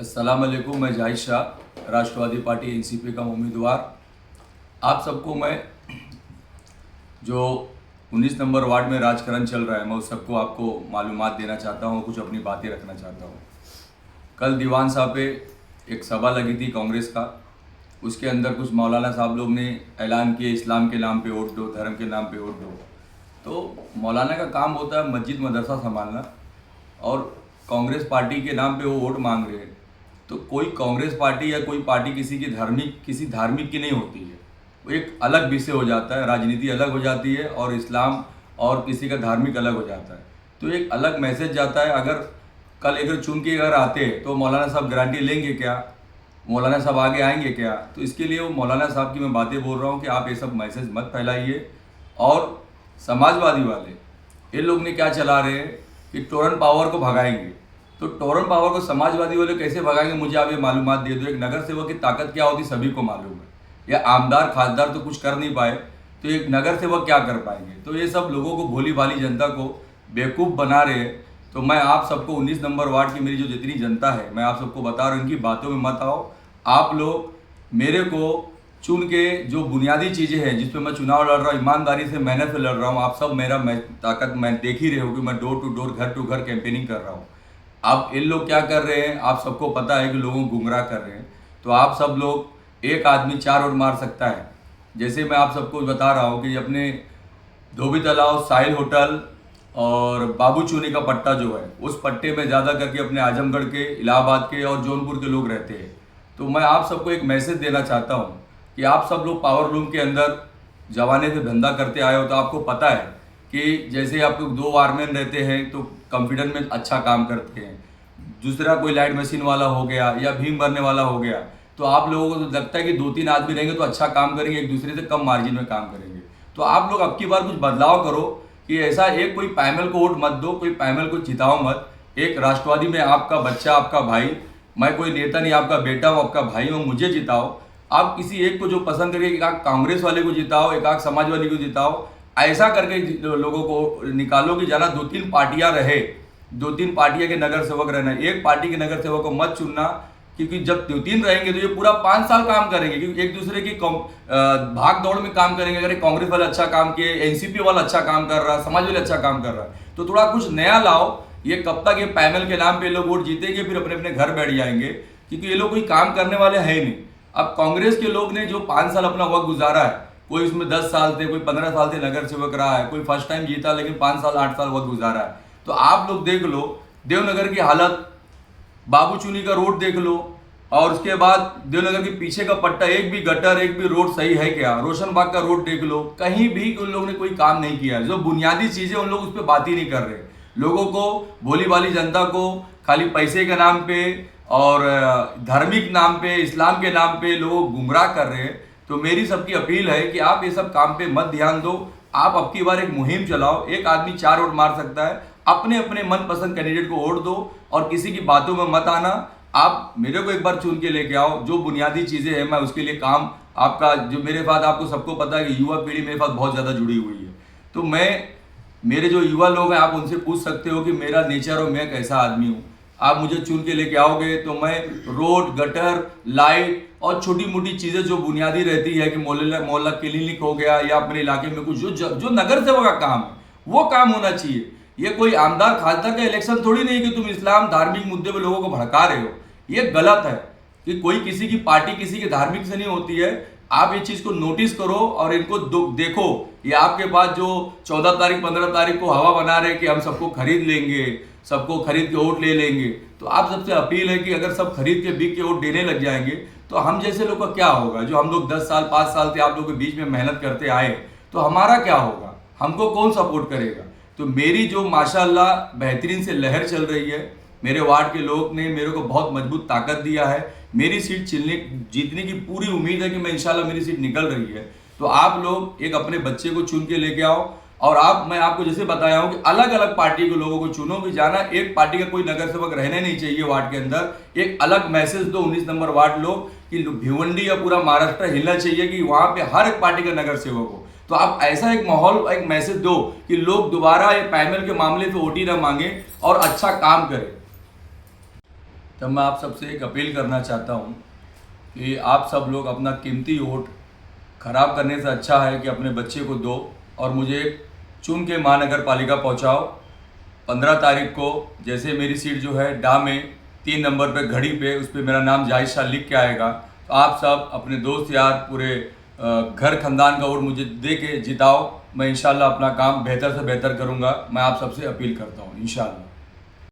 अस्सलाम वालेकुम। मैं जाहिद शाह, राष्ट्रवादी पार्टी एनसीपी का उम्मीदवार। आप सबको मैं जो 19 नंबर वार्ड में राजकारण चल रहा है, मैं उस सबको आपको मालूमात देना चाहता हूँ, कुछ अपनी बातें रखना चाहता हूँ। कल दीवान साहब पे एक सभा लगी थी कांग्रेस का, उसके अंदर कुछ मौलाना साहब लोग ने ऐलान किया इस्लाम के नाम पे वोट दो, धर्म के नाम पे वोट दो। तो मौलाना का काम होता है मस्जिद मदरसा संभालना, और कांग्रेस पार्टी के नाम पे वो वोट मांग रहे हैं। तो कोई कांग्रेस पार्टी या कोई पार्टी किसी धार्मिक की नहीं होती है, वो एक अलग विषय हो जाता है, राजनीति अलग हो जाती है और इस्लाम और किसी का धार्मिक अलग हो जाता है। तो एक अलग मैसेज जाता है। अगर कल अगर चुन के अगर आते हैं तो मौलाना साहब गारंटी लेंगे क्या? मौलाना साहब आगे आएंगे क्या? तो इसके लिए वो मौलाना साहब की मैं बातें बोल रहा हूँ कि आप ये सब मैसेज मत फैलाइए। और समाजवादी वाले ये लोग ने क्या चला रहे हैं कि टोरन पावर को भगाएंगे। तो टोरन पावर को समाजवादी वाले कैसे भगाएंगे, मुझे आप ये मालूमात दे दो। एक नगर सेवक की ताकत क्या होती सभी को मालूम है, या आमदार खासदार तो कुछ कर नहीं पाए, तो एक नगर सेवक क्या कर पाएंगे? तो ये सब लोगों को, भोली भाली जनता को बेवकूफ़ बना रहे हैं। तो मैं आप सबको 19 नंबर वार्ड की मेरी जो जितनी जनता है, मैं आप सबको बता रहा हूँ, इनकी बातों में मत आओ। आप लोग मेरे को चुन के जो बुनियादी चीज़ें हैं जिस पे मैं चुनाव लड़ रहा हूँ, ईमानदारी से मेहनत से लड़ रहा हूँ, आप सब मेरा ताकत मैं देख ही रहे हो कि मैं डोर टू डोर, घर टू घर कैंपेनिंग कर रहा हूँ। अब इन लोग क्या कर रहे हैं, आप सबको पता है कि लोगों को गुमराह कर रहे हैं। तो आप सब लोग, एक आदमी 4 वोट मार सकता है। जैसे मैं आप सबको बता रहा हूँ कि अपने धोबी तालाब, साहिल होटल और बाबू चूनी का पट्टा जो है, उस पट्टे में ज़्यादा करके अपने आजमगढ़ के, इलाहाबाद के और जौनपुर के लोग रहते हैं। तो मैं आप सबको एक मैसेज देना चाहता हूँ कि आप सब लोग पावर लूम के अंदर जमाने से धंधा करते आए हो, तो आपको पता है कि जैसे आप लोग 2 वायरमैन रहते हैं तो कॉन्फिडेंस में अच्छा काम करते हैं, दूसरा कोई लाइट मशीन वाला हो गया या भीम भरने वाला हो गया, तो आप लोगों को तो लगता है कि 2-3 आदमी रहेंगे तो अच्छा काम करेंगे, एक दूसरे से कम मार्जिन में काम करेंगे। तो आप लोग अब की बार कुछ बदलाव करो कि ऐसा एक कोई पैनल को वोट मत दो, कोई पैनल को जिताओ मत। एक राष्ट्रवादी में आपका बच्चा, आपका भाई, मैं कोई नेता नहीं, आपका बेटा हूँ, आपका भाई हूँ, मुझे जिताओ। आप किसी एक को जो पसंद करिए, एक आध कांग्रेस वाले को जिताओ, एक आध समाजवादी को जिताओ। ऐसा करके लोगों को निकालो कि ज़्यादा 2-3 पार्टियां रहे, 2-3 पार्टियां के नगर सेवक रहना, एक पार्टी के नगर सेवक को मत चुनना। क्योंकि जब 2-3 रहेंगे तो ये पूरा 5 साल काम करेंगे, क्योंकि एक दूसरे की भाग दौड़ में काम करेंगे। अगर कांग्रेस वाले अच्छा काम किए, एनसीपी वाला अच्छा काम कर रहा है, समाज वाले अच्छा काम कर रहा है, तो थोड़ा कुछ नया लाओ। ये कब तक ये पैनल के नाम पे लोग वोट जीतेंगे, फिर अपने अपने घर बैठ जाएंगे, क्योंकि ये लोग कोई काम करने वाले हैं नहीं। अब कांग्रेस के लोग ने जो 5 साल अपना वक्त गुजारा है, कोई उसमें 10 साल थे, कोई 15 साल से नगर सेवक रहा है, कोई फर्स्ट टाइम जीता लेकिन 5 साल 8 साल वक्त गुजारा है। तो आप लोग देख लो देवनगर की हालत, बाबू चुनी का रोड देख लो, और उसके बाद देवनगर के पीछे का पट्टा, एक भी गटर, एक भी रोड सही है क्या? रोशनबाग का रोड देख लो, कहीं भी उन लोगों ने कोई काम नहीं किया है। जो बुनियादी चीजें उन लोग उस पर बात ही नहीं कर रहे। लोगों को, भोली भाली जनता को खाली पैसे के नाम पे और धार्मिक नाम पे, इस्लाम के नाम पे लोगों को गुमराह कर रहे हैं। तो मेरी सबकी अपील है कि आप ये सब काम पे मत ध्यान दो। आप अब की बार एक मुहिम चलाओ, एक आदमी 4 वोट मार सकता है, अपने अपने मनपसंद कैंडिडेट को वोट दो और किसी की बातों में मत आना। आप मेरे को एक बार चुन के लेके आओ, जो बुनियादी चीजें हैं मैं उसके लिए काम आपका, जो मेरे साथ, आपको सबको पता है कि युवा पीढ़ी मेरे साथ बहुत ज्यादा जुड़ी हुई है। तो मेरे जो युवा लोग हैं, आप उनसे पूछ सकते हो कि मेरा नेचर और मैं कैसा आदमी हूँ। आप मुझे चुन के लेके आओगे तो मैं रोड, गटर, लाइट और छोटी मोटी चीजें जो बुनियादी रहती है कि मोहल्ला क्लिनिक हो गया या अपने इलाके में कुछ जो नगर सेवक का काम है वो काम होना चाहिए। ये कोई आमदार खासदार का इलेक्शन थोड़ी नहीं कि तुम इस्लाम धार्मिक मुद्दे पे लोगों को भड़का रहे हो। ये गलत है कि कोई किसी की पार्टी किसी के धार्मिक से नहीं होती है। आप ये चीज को नोटिस करो और इनको देखो। ये आपके पास जो 14 तारीख 15 तारीख को हवा बना रहे कि हम सबको खरीद लेंगे, सबको खरीद के वोट ले लेंगे, तो आप सबसे अपील है कि अगर सब खरीद के बिक के वोट देने लग जाएंगे तो हम जैसे लोग का क्या होगा? जो हम लोग 10 साल 5 साल से आप लोगों के बीच में मेहनत करते आए, तो हमारा क्या होगा? हमको कौन सपोर्ट करेगा? तो मेरी जो माशाल्लाह बेहतरीन से लहर चल रही है, मेरे वार्ड के लोग ने मेरे को बहुत मजबूत ताकत दिया है। मेरी सीट जीतने की पूरी उम्मीद है कि मैं इंशाल्लाह मेरी सीट निकल रही है। तो आप लोग एक अपने बच्चे को चुन के लेके आओ, और मैं आपको जैसे बताया हूं कि अलग अलग पार्टी के लोगों को चुनो। कि जाना एक पार्टी का कोई नगर सेवक रहने नहीं चाहिए वार्ड के अंदर। एक अलग मैसेज दो 19 नंबर वार्ड लोग कि भिवंडी या पूरा महाराष्ट्र हिलना चाहिए कि वहां पे हर एक पार्टी का नगर सेवक हो। तो आप ऐसा एक माहौल, एक मैसेज दो कि लोग दोबारा ये पैनल के मामले पे वोट ही ना मांगे और अच्छा काम करें। तब मैं आप सबसे एक अपील करना चाहता हूँ कि आप सब लोग अपना कीमती वोट खराब करने से अच्छा है कि अपने बच्चे को दो और मुझे चुन के महानगर पालिका पहुँचाओ। 15 तारीख को जैसे मेरी सीट जो है डा में 3 नंबर पे घड़ी पे उस पर मेरा नाम जाहिद शाह लिख के आएगा, तो आप सब अपने दोस्त यार पूरे घर खानदान का वोट मुझे दे के जिताओ। मैं इंशाल्लाह अपना काम बेहतर से बेहतर करूँगा। मैं आप सबसे अपील करता हूँ इंशाल्लाह।